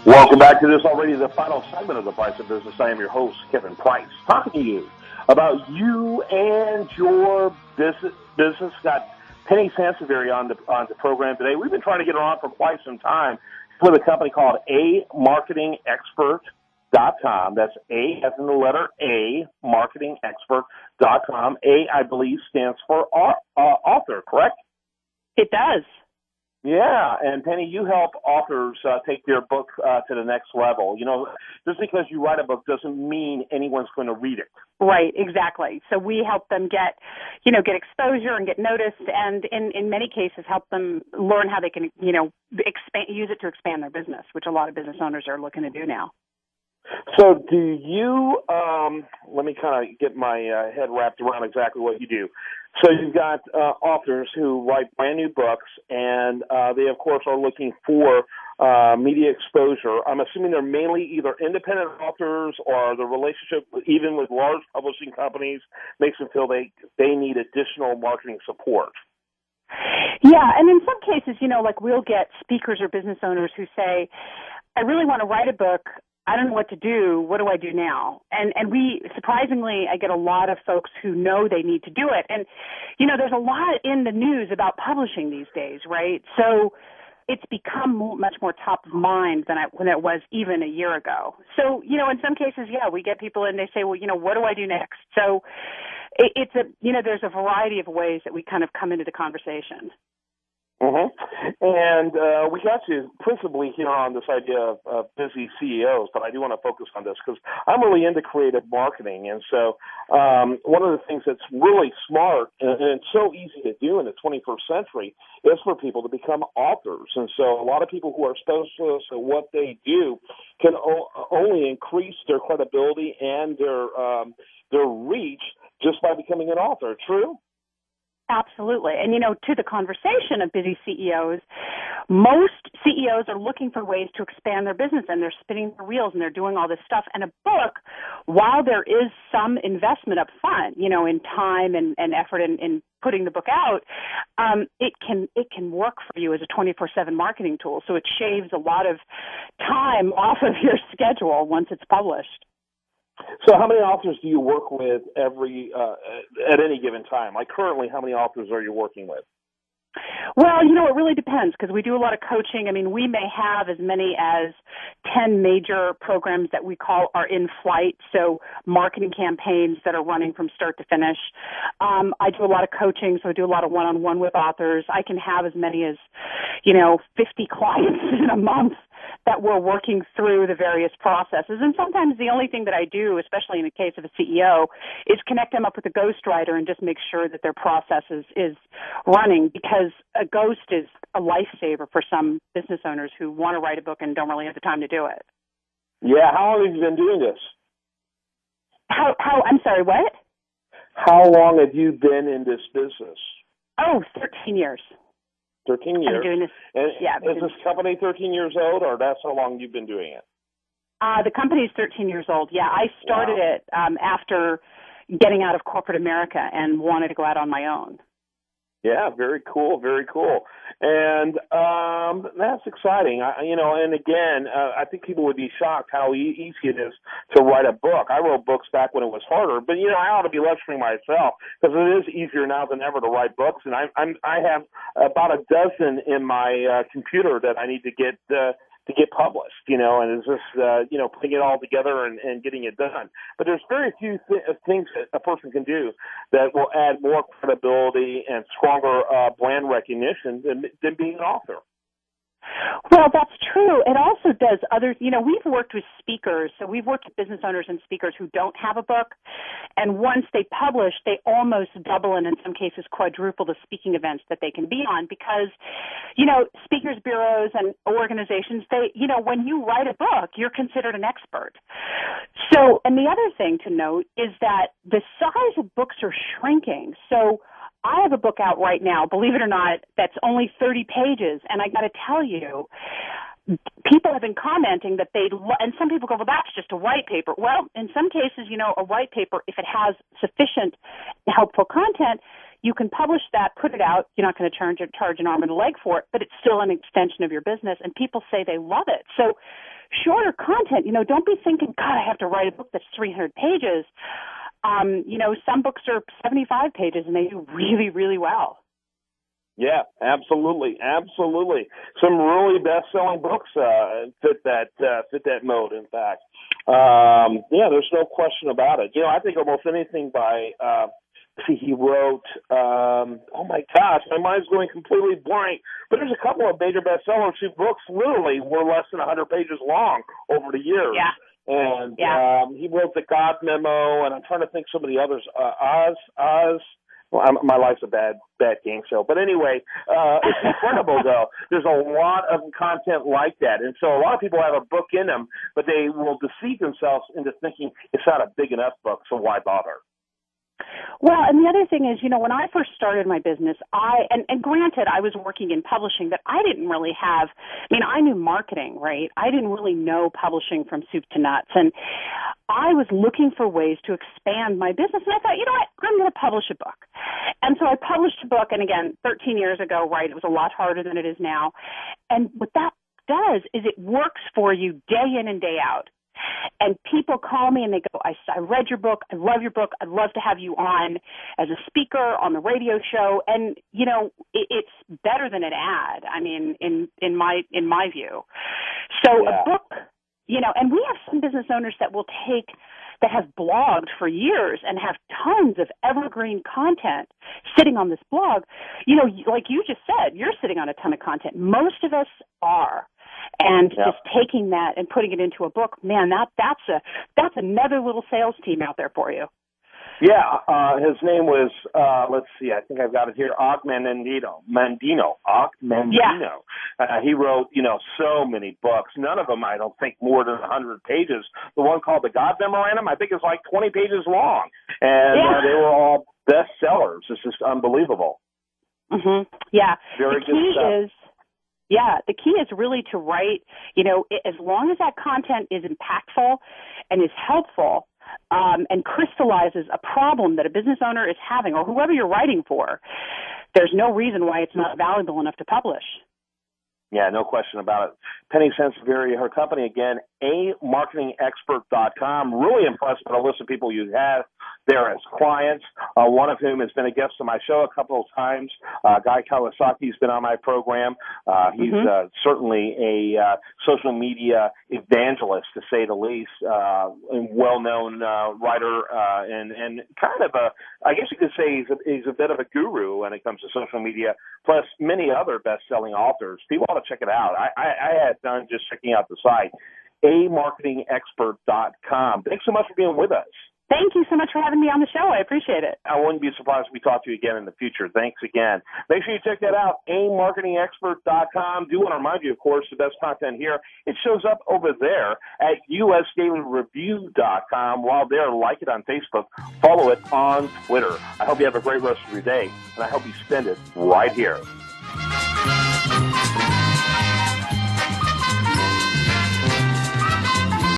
Welcome back to this already the final segment of The Price of Business. I am your host, Kevin Price, talking to you about you and your business. Got Penny Sansevieri on the program today. We've been trying to get her on for quite some time with a company called amarketingexpert.com. That's A as in the letter A, marketingexpert.com. A, I believe, stands for author, correct? It does. Yeah, and Penny, you help authors take their book to the next level. You know, just because you write a book doesn't mean anyone's going to read it. Right, exactly. So we help them get exposure and get noticed, and in many cases help them learn how they can, use it to expand their business, which a lot of business owners are looking to do now. So do you, let me kind of get my head wrapped around exactly what you do. So you've got authors who write brand new books, and they, of course, are looking for media exposure. I'm assuming they're mainly either independent authors or the relationship even with large publishing companies makes them feel they need additional marketing support. Yeah, and in some cases, like we'll get speakers or business owners who say, I really want to write a book. I don't know what to do. What do I do now? And we, surprisingly, I get a lot of folks who know they need to do it. And, there's a lot in the news about publishing these days, right? So it's become much more top of mind than when it was even a year ago. So, in some cases, yeah, we get people and they say, well, what do I do next? So it's there's a variety of ways that we kind of come into the conversation. Mm-hmm. And we got you principally here on this idea of busy CEOs, but I do want to focus on this because I'm really into creative marketing. And so one of the things that's really smart and it's so easy to do in the 21st century is for people to become authors. And so a lot of people who are specialists at what they do can only increase their credibility and their reach just by becoming an author. True? Absolutely. And, to the conversation of busy CEOs, most CEOs are looking for ways to expand their business, and they're spinning their wheels, and they're doing all this stuff. And a book, while there is some investment up front, in time and effort in putting the book out, it can work for you as a 24/7 marketing tool. So it shaves a lot of time off of your schedule once it's published. So how many authors do you work with at any given time? Like currently, how many authors are you working with? Well, it really depends because we do a lot of coaching. I mean, we may have as many as 10 major programs that we call are in flight, so marketing campaigns that are running from start to finish. I do a lot of coaching, so I do a lot of one-on-one with authors. I can have as many as, 50 clients in a month that we're working through the various processes. And sometimes the only thing that I do, especially in the case of a CEO, is connect them up with a ghostwriter and just make sure that their process is running, because a ghost is a lifesaver for some business owners who want to write a book and don't really have the time to do it. Yeah, how long have you been doing this? I'm sorry, what? How long have you been in this business? Oh, 13 years. 13 years. I'm doing this. Is this company 13 years old, or that's how long you've been doing it? The company is 13 years old. Yeah, I started it after getting out of corporate America and wanted to go out on my own. Yeah, very cool, very cool. And that's exciting. And again, I think people would be shocked how easy it is to write a book. I wrote books back when it was harder, but, I ought to be lecturing myself because it is easier now than ever to write books. And I have about a dozen in my computer that I need to get published, and it's just, putting it all together and getting it done. But there's very few things that a person can do that will add more credibility and stronger brand recognition than being an author. Well, that's true. It also does others. We've worked with speakers, so we've worked with business owners and speakers who don't have a book, and once they publish, they almost double and in some cases quadruple the speaking events that they can be on because, speakers bureaus and organizations, when you write a book, you're considered an expert. So, and the other thing to note is that the size of books are shrinking. So I have a book out right now, believe it or not, that's only 30 pages, and I got to tell you, people have been commenting that and some people go, well, that's just a white paper. Well, in some cases, a white paper, if it has sufficient helpful content, you can publish that, put it out. You're not going to charge an arm and a leg for it, but it's still an extension of your business, and people say they love it. So shorter content, don't be thinking, God, I have to write a book that's 300 pages. Some books are 75 pages, and they do really, really well. Yeah, absolutely. Some really best-selling books fit that mode, in fact. There's no question about it. I think almost anything by he wrote, oh my gosh, my mind's going completely blank, but there's a couple of major bestsellers whose books literally were less than 100 pages long over the years. Yeah. And he wrote The God Memo, and I'm trying to think some of the others. Oz. Well, my life's a bad game show. But anyway, it's incredible, though. There's a lot of content like that. And so a lot of people have a book in them, but they will deceive themselves into thinking it's not a big enough book, so why bother? Well, and the other thing is, when I first started my business, and granted, I was working in publishing, but I didn't really have, I knew marketing, right? I didn't really know publishing from soup to nuts. And I was looking for ways to expand my business. And I thought, I'm going to publish a book. And so I published a book. And again, 13 years ago, right, it was a lot harder than it is now. And what that does is it works for you day in and day out. And people call me and they go, I read your book. I love your book. I'd love to have you on as a speaker on the radio show. And, it's better than an ad. In my view. So a book, and we have some business owners that have blogged for years and have tons of evergreen content sitting on this blog. Like you just said, you're sitting on a ton of content. Most of us are. And just taking that and putting it into a book, man, that's another little sales team out there for you. Yeah, his name was, let's see, I think I've got it here, Og Mandino. Yeah. He wrote, so many books. None of them, I don't think, more than 100 pages. The one called The God Memorandum, I think, is like 20 pages long. And they were all bestsellers. It's just unbelievable. Mm-hmm. Yeah. Very good stuff. The key is really to write, as long as that content is impactful and is helpful and crystallizes a problem that a business owner is having or whoever you're writing for, there's no reason why it's not valuable enough to publish. Yeah, no question about it. Penny Sansevieri, her company, again, amarketingexpert.com. Really impressed by the list of people you have there as clients, one of whom has been a guest on my show a couple of times. Guy Kawasaki's been on my program. He's certainly a social media evangelist, to say the least, and well-known writer and kind of I guess you could say he's a bit of a guru when it comes to social media, plus many other best-selling authors. People ought to check it out. I had fun just checking out the site, amarketingexpert.com. Thanks so much for being with us. Thank you so much for having me on the show. I appreciate it. I wouldn't be surprised if we talk to you again in the future. Thanks again. Make sure you check that out, amarketingexpert.com. Do want to remind you, of course, the best content here. It shows up over there at usdailyreview.com. While there, like it on Facebook. Follow it on Twitter. I hope you have a great rest of your day, and I hope you spend it right here.